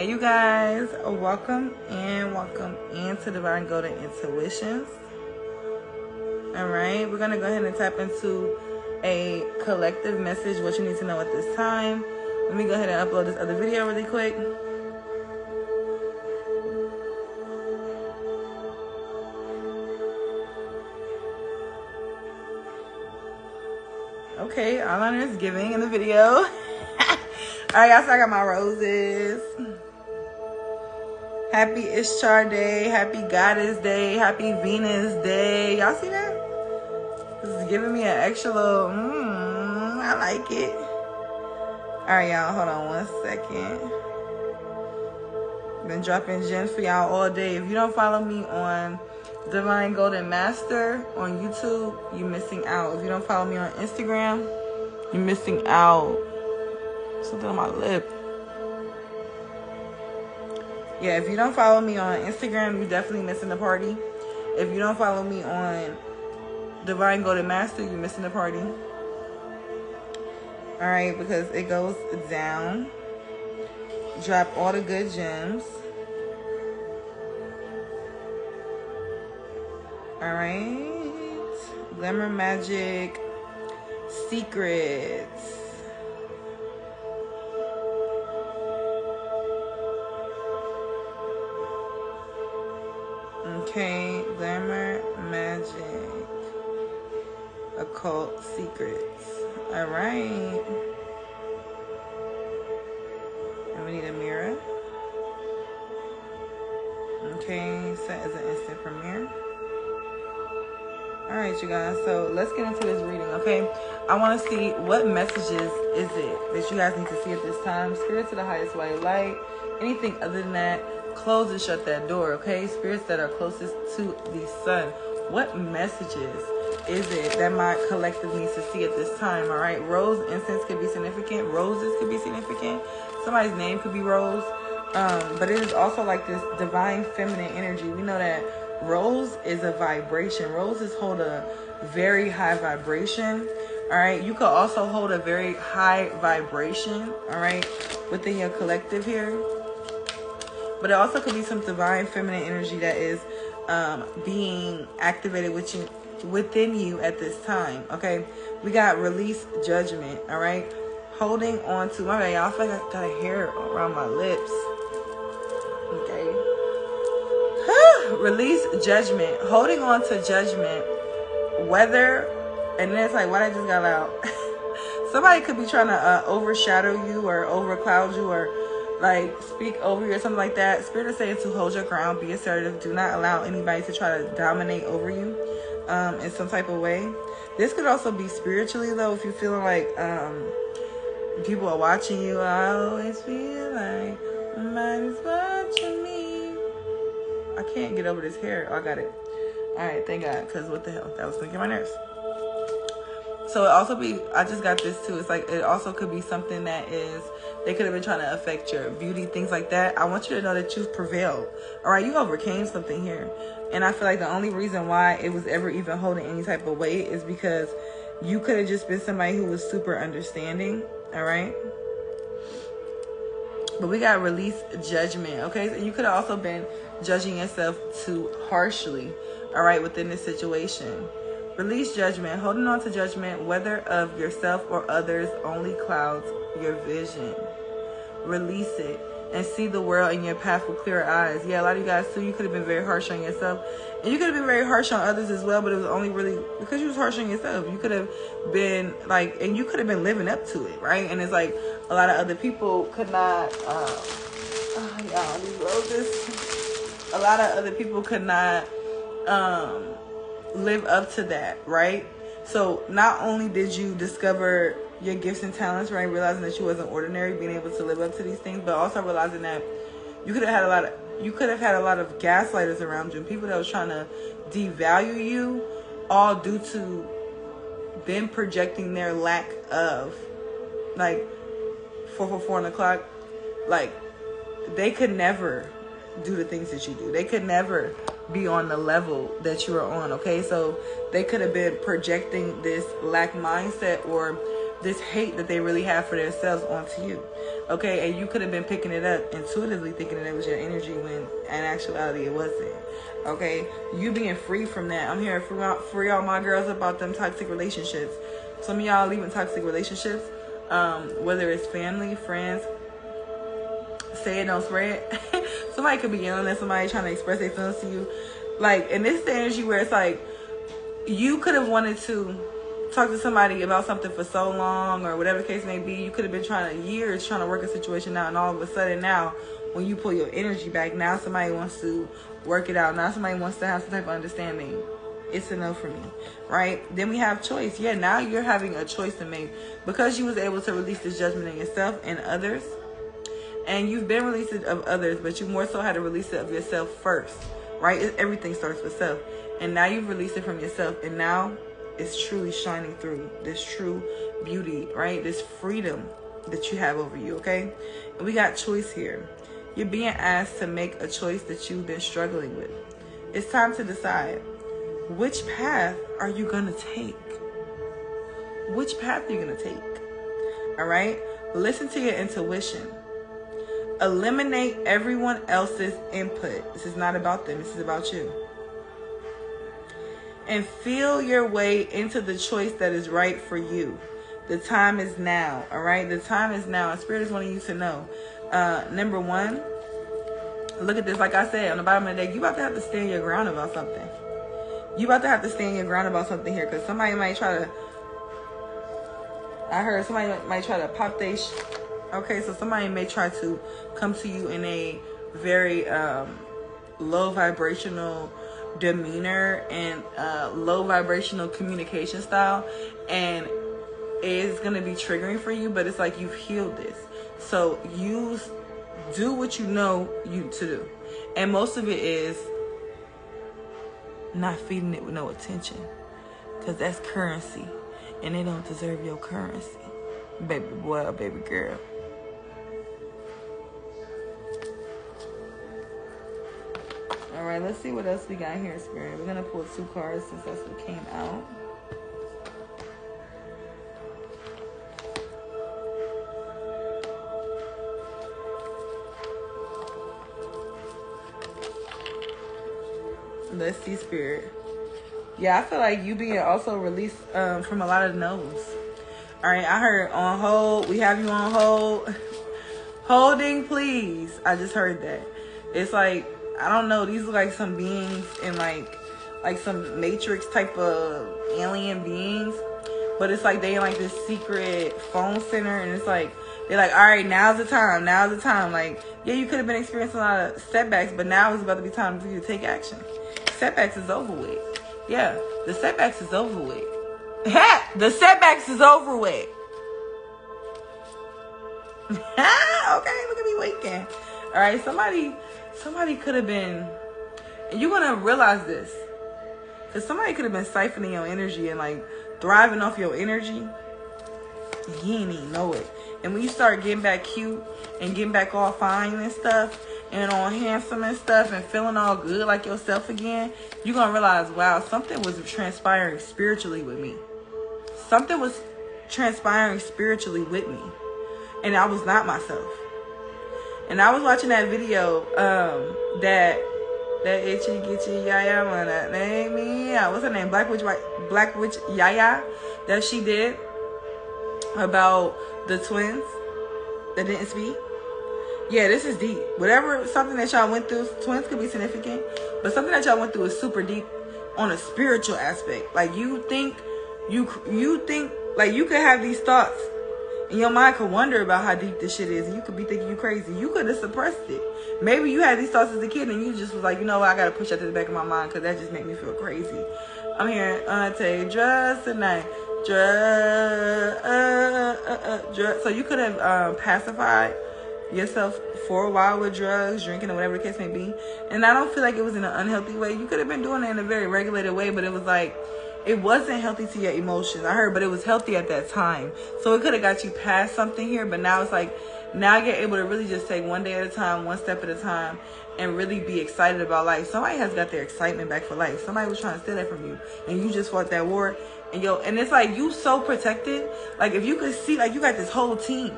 Hey you guys, welcome into Divine Golden Intuitions. Alright, we're going to go ahead and tap into a collective message, what you need to know at this time. Let me go ahead and upload this other video really quick. Okay, eyeliner is giving in the video. Alright guys, so I got my roses. Happy Ishtar Day, happy Goddess Day, happy Venus Day. Y'all see that? This is giving me an extra little, I like it. Alright y'all, hold on 1 second. Been dropping gems for y'all all day. If you don't follow me on Divine Golden Master on YouTube, you're missing out. If you don't follow me on Instagram, you're missing out. Something on my lip. Yeah, if you don't follow me on Instagram, you're definitely missing the party. If you don't follow me on Divine Golden Master, you're missing the party. Alright, because it goes down. Drop all the good gems. Alright. Glamour Magic Secrets. Okay, Glamour Magic Occult Secrets. Alright. And we need a mirror. Okay, set as an instant premiere. Alright, you guys, so let's get into this reading, okay? I want to see what messages is it that you guys need to see at this time. Spirit to the highest white light. Anything other than that, close and shut that door, okay? Spirits that are closest to the sun. What messages is it that my collective needs to see at this time, all right? Rose incense could be significant. Roses could be significant. Somebody's name could be Rose. But it is also like this divine feminine energy. We know that Rose is a vibration. Roses hold a very high vibration, all right? You could also hold a very high vibration, all right, within your collective here. But it also could be some divine feminine energy that is being activated within you at this time, okay? We got release judgment, all right? Holding on to, my bad, y'all, I feel like I got a hair around my lips, okay? Release judgment, holding on to judgment, whether, and then it's like, why I just got out? Somebody could be trying to overshadow you or overcloud you or like speak over you or something like that. Spirit is saying to hold your ground, be assertive, do not allow anybody to try to dominate over you in some type of way. This could also be spiritually though, if you're feeling like people are watching you. I always feel like somebody's watching me. I can't get over this hair. Oh, I got it. Alright, thank God, because what the hell, that was making my nerves. So it also be, I just got this too. It's like, it also could be something that is, they could have been trying to affect your beauty, things like that. I want you to know that you've prevailed. All right, you overcame something here. And I feel like the only reason why it was ever even holding any type of weight is because you could have just been somebody who was super understanding. All right. But we got release judgment. Okay, so you could have also been judging yourself too harshly. All right, within this situation. Release judgment. Holding on to judgment, whether of yourself or others, only clouds your vision. Release it and see the world in your path with clear eyes. Yeah, a lot of you guys too, you could have been very harsh on yourself. And you could have been very harsh on others as well, but it was only really because you was harsh on yourself. You could have been like, and you could have been living up to it, right? And it's like a lot of other people could not, y'all, these roses. A lot of other people could not, live up to that, right? So not only did you discover your gifts and talents, right, realizing that you wasn't ordinary, being able to live up to these things, but also realizing that you could have had a lot of gaslighters around you, people that was trying to devalue you, all due to them projecting their lack of, like, 444 on the clock. Like, they could never do the things that you do. They could never be on the level that you are on, okay? So they could have been projecting this lack mindset or this hate that they really have for themselves onto you. Okay, and you could have been picking it up intuitively, thinking that it was your energy when in actuality it wasn't. Okay, you being free from that. I'm here for y'all, my girls, about them toxic relationships. Some of y'all leaving toxic relationships, whether it's family, friends. Say it, don't spread. Somebody could be yelling at somebody, trying to express their feelings to you. Like, and this is the energy where it's like, you could have wanted to talk to somebody about something for so long, or whatever the case may be. You could have been years trying to work a situation out, and all of a sudden now, when you pull your energy back, now somebody wants to work it out. Now somebody wants to have some type of understanding. It's a no for me, right? Then we have choice. Yeah, now you're having a choice to make, because you was able to release this judgment in yourself and others. And you've been released of others, but you more so had to release it of yourself first, right? Everything starts with self. And now you've released it from yourself, and now it's truly shining through, this true beauty, right? This freedom that you have over you, okay? And we got choice here. You're being asked to make a choice that you've been struggling with. It's time to decide, which path are you going to take? Which path are you going to take? All right? Listen to your intuition. Eliminate everyone else's input. This is not about them. This is about you. And feel your way into the choice that is right for you. The time is now. All right? The time is now. And Spirit is wanting you to know. Number one, look at this. Like I said, on the bottom of the deck, you about to have to stand your ground about something. You about to have to stand your ground about something here, because somebody might try to, I heard somebody might try to pop their okay, so somebody may try to come to you in a very low vibrational demeanor and low vibrational communication style, and it's going to be triggering for you, but it's like you've healed this. So do what you know you to do. And most of it is not feeding it with no attention, because that's currency, and they don't deserve your currency, baby boy or baby girl. All right, let's see what else we got here, Spirit. We're gonna pull 2 cards since that's what came out. Let's see, Spirit. Yeah, I feel like you being also released from a lot of no's. All right, I heard on hold. We have you on hold. Holding, please. I just heard that. It's like, I don't know. These look like some beings in like some Matrix type of alien beings. But it's like they in like this secret phone center, and it's like, they're like, all right, now's the time. Now's the time. Like, yeah, you could have been experiencing a lot of setbacks, but now it's about to be time for you to take action. Setbacks is over with. Yeah, the setbacks is over with. The setbacks is over with. Okay, look at me waking. All right, somebody could have been, and you're gonna realize this, because somebody could have been siphoning your energy and like thriving off your energy. You ain't even know it. And when you start getting back cute and getting back all fine and stuff, and all handsome and stuff, and feeling all good like yourself again, you're gonna realize, wow, something was transpiring spiritually with me. Something was transpiring spiritually with me, and I was not myself. And I was watching that video, that itchy gitchy yaya wanna name me. What's her name? Black Witch Yaya, that she did about the twins that didn't speak. Yeah, this is deep. Something that y'all went through, twins could be significant, but something that y'all went through is super deep on a spiritual aspect. Like, you think like you could have these thoughts, and your mind could wonder about how deep this shit is, and you could be thinking you crazy. You could have suppressed it. Maybe you had these thoughts as a kid, and you just was like, you know what, I gotta push that to the back of my mind, because that just made me feel crazy. I'm hearing, take drugs tonight. Drugs. So you could have pacified yourself for a while with drugs, drinking, or whatever the case may be. And I don't feel like it was in an unhealthy way. You could have been doing it in a very regulated way, but it was like, it wasn't healthy to your emotions, I heard, but it was healthy at that time. So it could have got you past something here, but now it's like, now you're able to really just take one day at a time, one step at a time, and really be excited about life. Somebody has got their excitement back for life. Somebody was trying to steal that from you, and you just fought that war, And it's like you so protected. Like if you could see, like you got this whole team.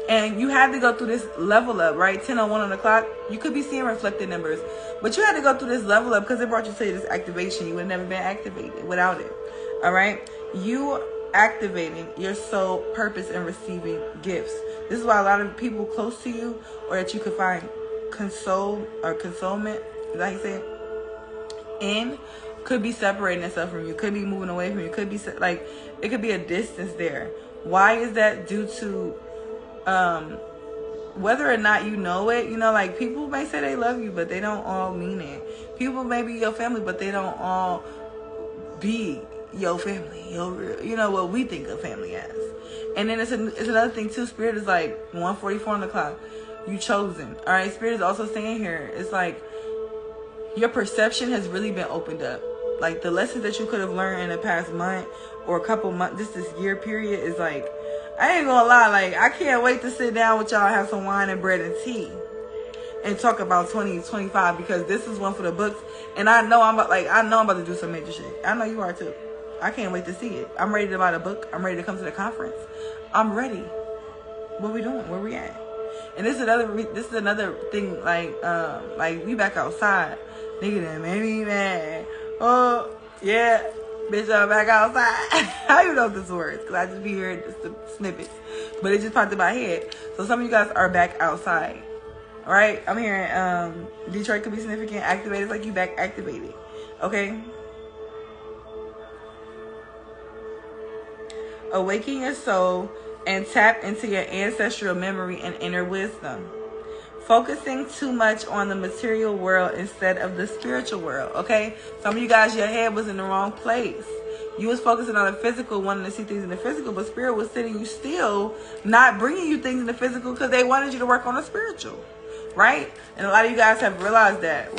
And you had to go through this level up, right? 10:01 on the clock. You could be seeing reflected numbers. But you had to go through this level up because it brought you to this activation. You would have never been activated without it. All right? You activating your soul purpose and receiving gifts. This is why a lot of people close to you or that you could find consolement, is that how you say it? In could be separating itself from you, could be moving away from you, could be like it could be a distance there. Why is that? Due to whether or not you know it, like people may say they love you, but they don't all mean it. People may be your family, but they don't all be your family, what we think of family as. And then it's another thing too. Spirit is like 1:44 on the clock. You chosen. All right. Spirit is also saying here, it's like your perception has really been opened up. Like the lessons that you could have learned in the past month or a couple months, just this year period is like, I ain't gonna lie, like I can't wait to sit down with y'all, have some wine and bread and tea and talk about 2025 because this is one for the books. And I know I'm about to do some major shit. I know you are too. I can't wait to see it. I'm ready to buy the book. I'm ready to come to the conference. I'm ready. What we doing? Where we at? And this is another thing. Like we back outside. Nigga that made me mad. Oh yeah, bitch, I'm back outside. How you know this words? Because I just be hearing just the snippets, but it just popped in my head. So some of you guys are back outside. All right, I'm hearing Detroit could be significant. Activated, like you back activated. Okay. Awaken your soul and tap into your ancestral memory and inner wisdom. Focusing too much on the material world instead of the spiritual world, okay? Some of you guys, your head was in the wrong place. You was focusing on the physical, wanting to see things in the physical, but spirit was sitting you still, not bringing you things in the physical because they wanted you to work on the spiritual, right? And a lot of you guys have realized that.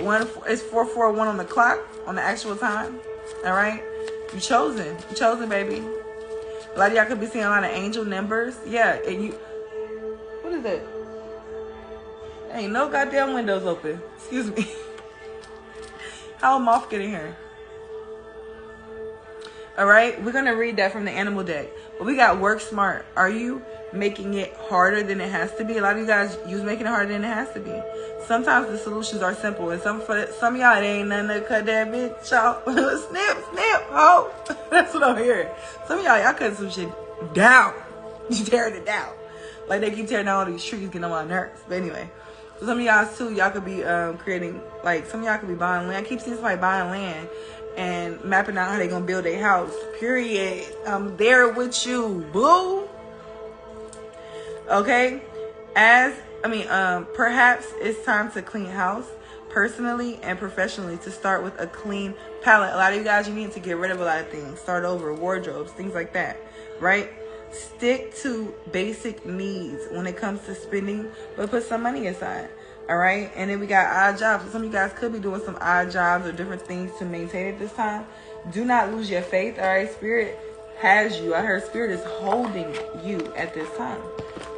It's 4:41 on the clock, on the actual time, all right? You chosen, baby. A lot of y'all could be seeing a lot of angel numbers. Yeah, and what is that? Ain't no goddamn windows open. Excuse me. How a moth get in here? All right, we're going to read that from the animal deck. But we got work smart. Are you making it harder than it has to be? A lot of you guys use making it harder than it has to be. Sometimes the solutions are simple. And some of y'all, it ain't nothing to cut that bitch off. snip, oh. That's what I'm hearing. Some of y'all cutting some shit down. You tearing it down. Like they keep tearing down all these trees, getting on my nerves. But anyway. So some of y'all too, y'all could be creating, like some of y'all could be buying land. I keep seeing somebody buying land and mapping out how they gonna build their house. Period. I'm there with you, boo. Okay. Perhaps it's time to clean house personally and professionally to start with a clean palette. A lot of you guys, you need to get rid of a lot of things. Start over, wardrobes, things like that, right? Stick to basic needs when it comes to spending, but put some money aside. All right. And then we got odd jobs. So some of you guys could be doing some odd jobs or different things to maintain at this time. Do not lose your faith. All right. Spirit has you. I heard spirit is holding you at this time.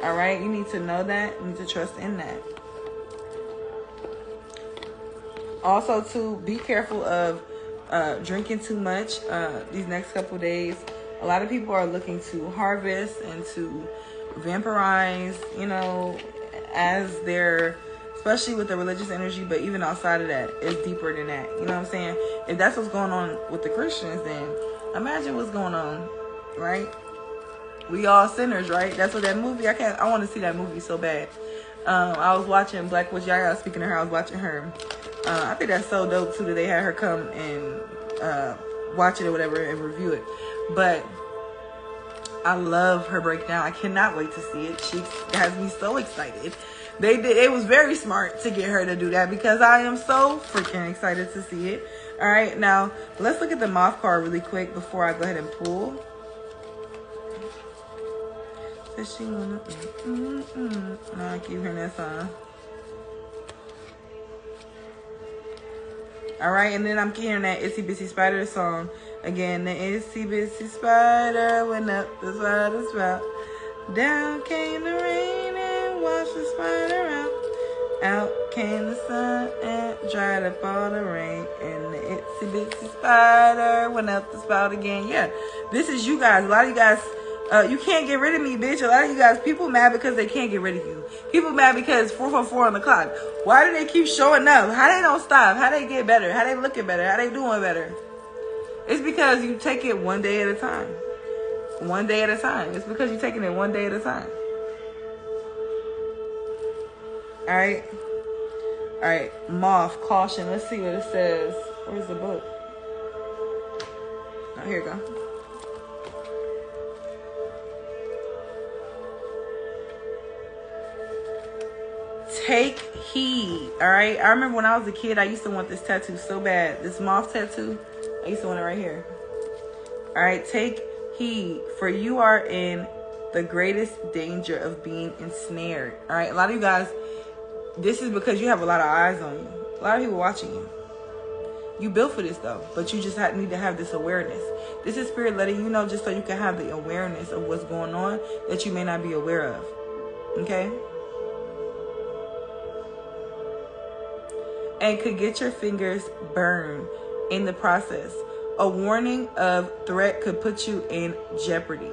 All right. You need to know that. You need to trust in that. Also, to be careful of drinking too much these next couple days. A lot of people are looking to harvest and to vampirize, as their, especially with the religious energy, but even outside of that, it's deeper than that. You know what I'm saying? If that's what's going on with the Christians, then imagine what's going on, right? We all sinners, right? That's what that movie, I want to see that movie so bad. I was watching Black Witch Yaya, speaking to her, I was watching her. I think that's so dope too that they had her come and watch it or whatever and review it. But I love her breakdown. I cannot wait to see it. She has me so excited. It was very smart to get her to do that because I am so freaking excited to see it. All right, now let's look at the moth card really quick before I go ahead and pull. Does she wanna? No, I keep hearing that song. All right, and then I'm hearing that Itsy Bitsy Spider song. Again, the Itsy Bitsy Spider went up the spider spout. Down came the rain and washed the spider out. Out came the sun and dried up all the rain. And the Itsy Bitsy Spider went up the spout again. Yeah, This is you guys. A lot of you guys, you can't get rid of me, bitch. A lot of you guys, people mad because they can't get rid of you. People mad because 444 on the clock. Why do they keep showing up? How they don't stop? How they get better? How they looking better? How they doing better? It's because you take it one day at a time. One day at a time. It's because you're taking it one day at a time. Alright? Alright. Moth, caution. Let's see what it says. Where's the book? Oh, here you go. Take heed. Alright? I remember when I was a kid, I used to want this tattoo so bad. This moth tattoo. I used to want it right here. Alright? Take heed, for you are in the greatest danger of being ensnared. Alright? A lot of you guys, this is because you have a lot of eyes on you. A lot of people watching you. You built for this though, but you just need to have this awareness. This is Spirit letting you know, just so you can have the awareness of what's going on that you may not be aware of. Okay? And could get your fingers burned in the process. A warning of threat could put you in jeopardy.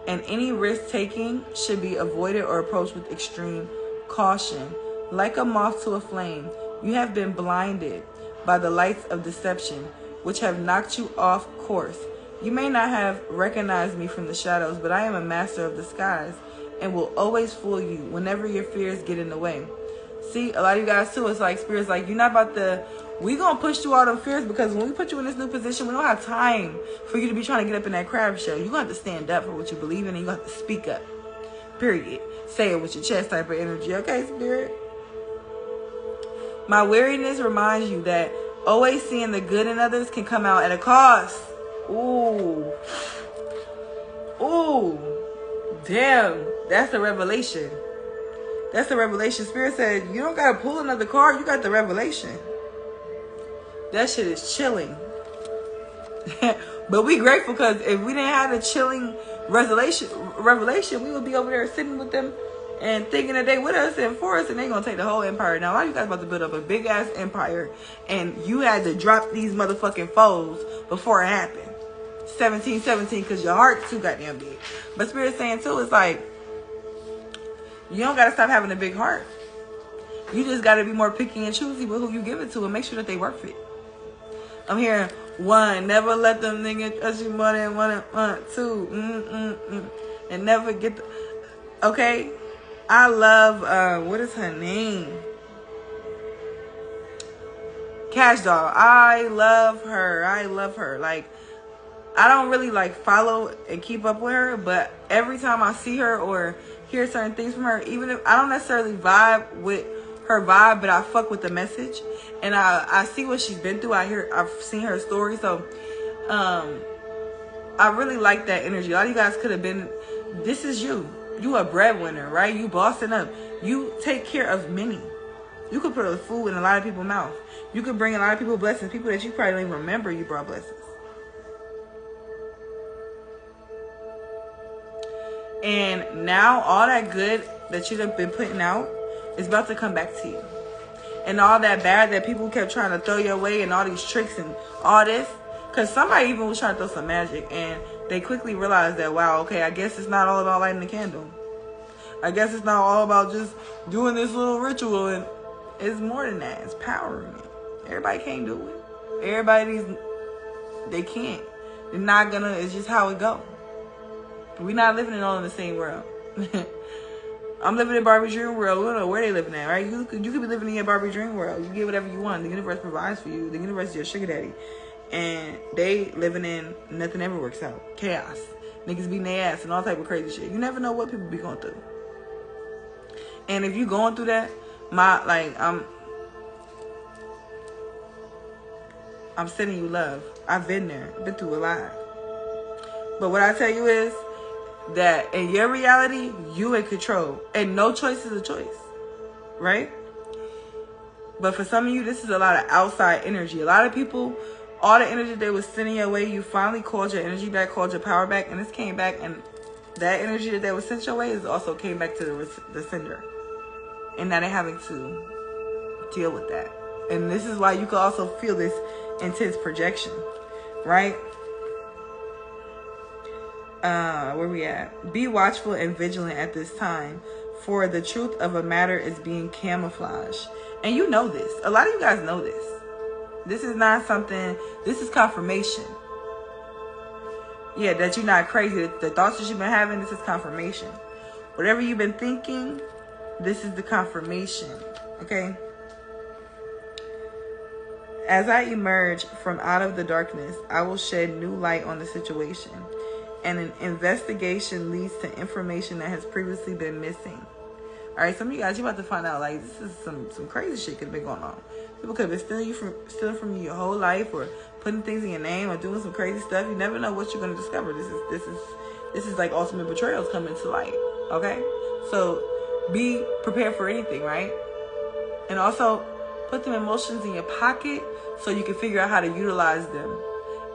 And any risk taking should be avoided or approached with extreme caution. Like a moth to a flame, you have been blinded by the lights of deception, which have knocked you off course. You may not have recognized me from the shadows, but I am a master of disguise and will always fool you whenever your fears get in the way. See, a lot of you guys too, it's like Spirit's like, you're not about to, we gonna push through all them fears, because when we put you in this new position, we don't have time for you to be trying to get up in that crab shell. You're gonna have to stand up for what you believe in, and you're gonna have to speak up. Period. Say it with your chest type of energy. Okay, Spirit? My weariness reminds you that always seeing the good in others can come out at a cost. Ooh. Ooh. Damn. That's a revelation. That's the revelation. Spirit said, you don't got to pull another card. You got the revelation. That shit is chilling. But we grateful, because if we didn't have the chilling revelation, we would be over there sitting with them and thinking that they with us and for us, and they gonna take the whole empire. Now, a lot of you guys about to build up a big ass empire, and you had to drop these motherfucking foes before it happened. 1717, because your heart's too goddamn big. But Spirit's saying too, it's like, you don't gotta stop having a big heart. You just gotta be more picky and choosy with who you give it to, and make sure that they worth it. I'm hearing 1, never let them niggas trust you more than 1. 2, and never get the, okay. I love, what is her name? Cash Doll. I love her. Like, I don't really like follow and keep up with her, but every time I see her or hear certain things from her, even if I don't necessarily vibe with her vibe, but I fuck with the message, and I see what she's been through. I've seen her story, so I really like that energy. A lot of you guys could have been, this is you. You a breadwinner, right? You bossing up. You take care of many. You could put a food in a lot of people's mouth. You could bring a lot of people blessings. People that you probably don't even remember you brought blessings. And now all that good that you've been putting out is about to come back to you. And all that bad that people kept trying to throw your way, and all these tricks and all this. Because somebody even was trying to throw some magic, and they quickly realized that, wow, okay, I guess it's not all about lighting the candle. I guess it's not all about just doing this little ritual. And it's more than that. It's powering it. Everybody can't do it. They can't. They're not gonna, it's just how it go. We're not living all in the same world. I'm living in Barbie dream world. We don't know where they living at, right? You could be living in your Barbie dream world. You get whatever you want. The universe provides for you. The universe is your sugar daddy. And they living in nothing ever works out. Chaos. Niggas beating their ass and all type of crazy shit. You never know what people be going through. And if you going through that, I'm sending you love. I've been there. Been through a lot. But what I tell you is that in your reality, you in control. And no choice is a choice. Right? But for some of you, this is a lot of outside energy. A lot of people, all the energy they was sending your way, you finally called your energy back, called your power back, and this came back, and that energy that they was sent your way is also came back to the sender. And now they're having to deal with that. And this is why you can also feel this intense projection, right? Where we at? Be watchful and vigilant at this time, for the truth of a matter is being camouflaged. And you know this. A lot of you guys know this. This is not something, this is confirmation. Yeah, that you're not crazy. The thoughts that you've been having, this is confirmation. Whatever you've been thinking, this is the confirmation. Okay? As I emerge from out of the darkness, I will shed new light on the situation. And an investigation leads to information that has previously been missing. All right, some of you guys, you're about to find out, like, this is some crazy shit could have been going on. People could have been stealing from you your whole life, or putting things in your name, or doing some crazy stuff. You never know what you're going to discover. This is like ultimate betrayals coming to light. Okay, so be prepared for anything, right? And also put them emotions in your pocket so you can figure out how to utilize them.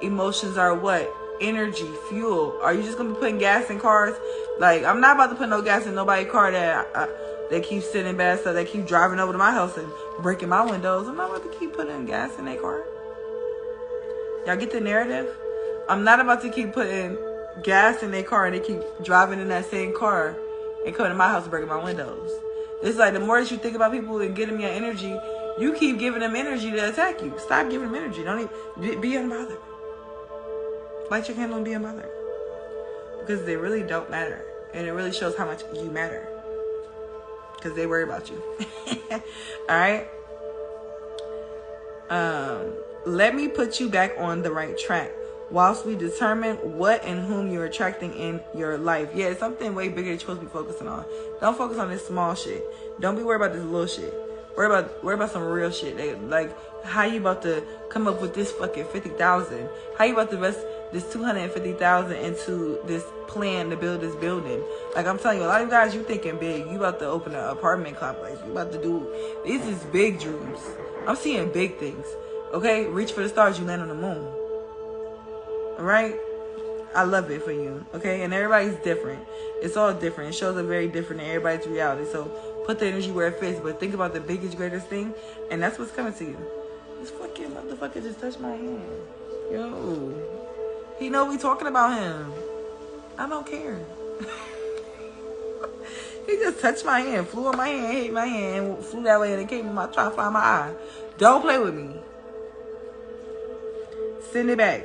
Emotions are what? Energy, fuel. Are you just gonna be putting gas in cars? Like, I'm not about to put no gas in nobody's car that keeps sitting bad stuff, that keep driving over to my house and breaking my windows. I'm not about to keep putting gas in their car. Y'all get the narrative? I'm not about to keep putting gas in their car and they keep driving in that same car and coming to my house and breaking my windows. It's like, the more that you think about people and give them your energy, you keep giving them energy to attack you. Stop giving them energy. Don't even be unbothered. Light your candle and be unbothered. Because they really don't matter. And it really shows how much you matter. Because they worry about you. Alright? Let me put you back on the right track, whilst we determine what and whom you're attracting in your life. Yeah, it's something way bigger that you're supposed to be focusing on. Don't focus on this small shit. Don't be worried about this little shit. Worry about some real shit. Like, how you about to come up with this fucking 50,000? How you about to invest this 250,000 into this plan to build this building? Like, I'm telling you, a lot of you guys, you thinking big. You about to open an apartment complex. You about to do, these is big dreams. I'm seeing big things. Okay, reach for the stars, you land on the moon. All right, I love it for you. Okay, and everybody's different. It's all different. It shows up very different in everybody's reality. So put the energy where it fits, but think about the biggest, greatest thing, and that's what's coming to you. This fucking motherfucker just touched my hand. Yo, he know we talking about him. I don't care. He just touched my hand, flew on my hand, hit my hand, flew that way, and it came in my, trying to find my eye. Don't play with me. Send it back.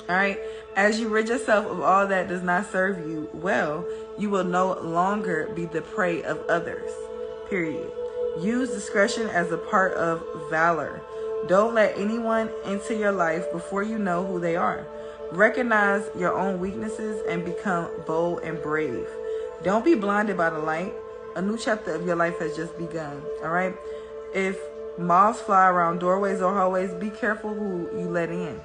All right. As you rid yourself of all that does not serve you well, you will no longer be the prey of others. Period. Use discretion as a part of valor. Don't let anyone into your life before you know who they are. Recognize your own weaknesses and become bold and brave. Don't be blinded by the light. A new chapter of your life has just begun. All right. If moths fly around doorways or hallways, be careful who you let in.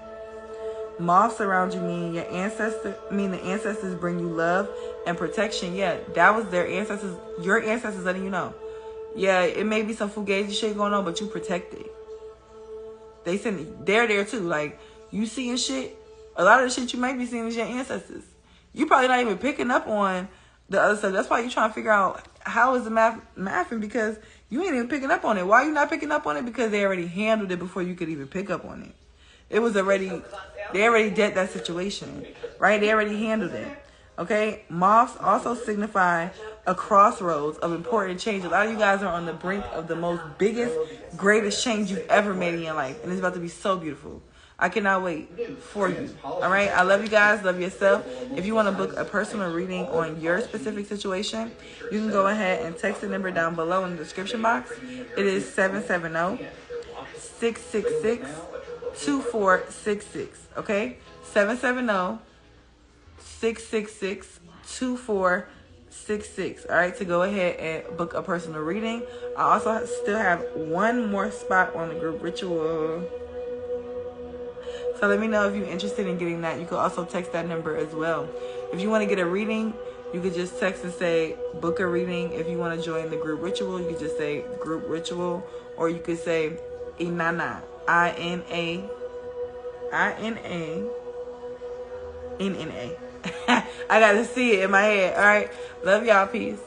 Moths around you mean the ancestors bring you love and protection. Yeah, that was their ancestors. Your ancestors letting you know. Yeah, it may be some fugazi shit going on, but you protected. They're there too. Like, you seeing shit. A lot of the shit you might be seeing is your ancestors. You probably not even picking up on the other stuff. That's why you're trying to figure out how is the mathing, because you ain't even picking up on it. Why are you not picking up on it? Because they already handled it before you could even pick up on it. It was already, they already did that situation, right? They already handled it. Okay? Moths also signify a crossroads of important change. A lot of you guys are on the brink of the most biggest, greatest change you've ever made in your life. And it's about to be so beautiful. I cannot wait for you. All right? I love you guys. Love yourself. If you want to book a personal reading on your specific situation, you can go ahead and text the number down below in the description box. It is 770-666-2466. Okay? 770-666-2466. All right, to go ahead and book a personal reading. I also still have one more spot on the group ritual. So let me know if you're interested in getting that. You can also text that number as well. If you want to get a reading, you could just text and say book a reading. If you want to join the group ritual, you could just say group ritual, or you could say Inanna, I-N-A. I got to see it in my head. All right. Love y'all. Peace.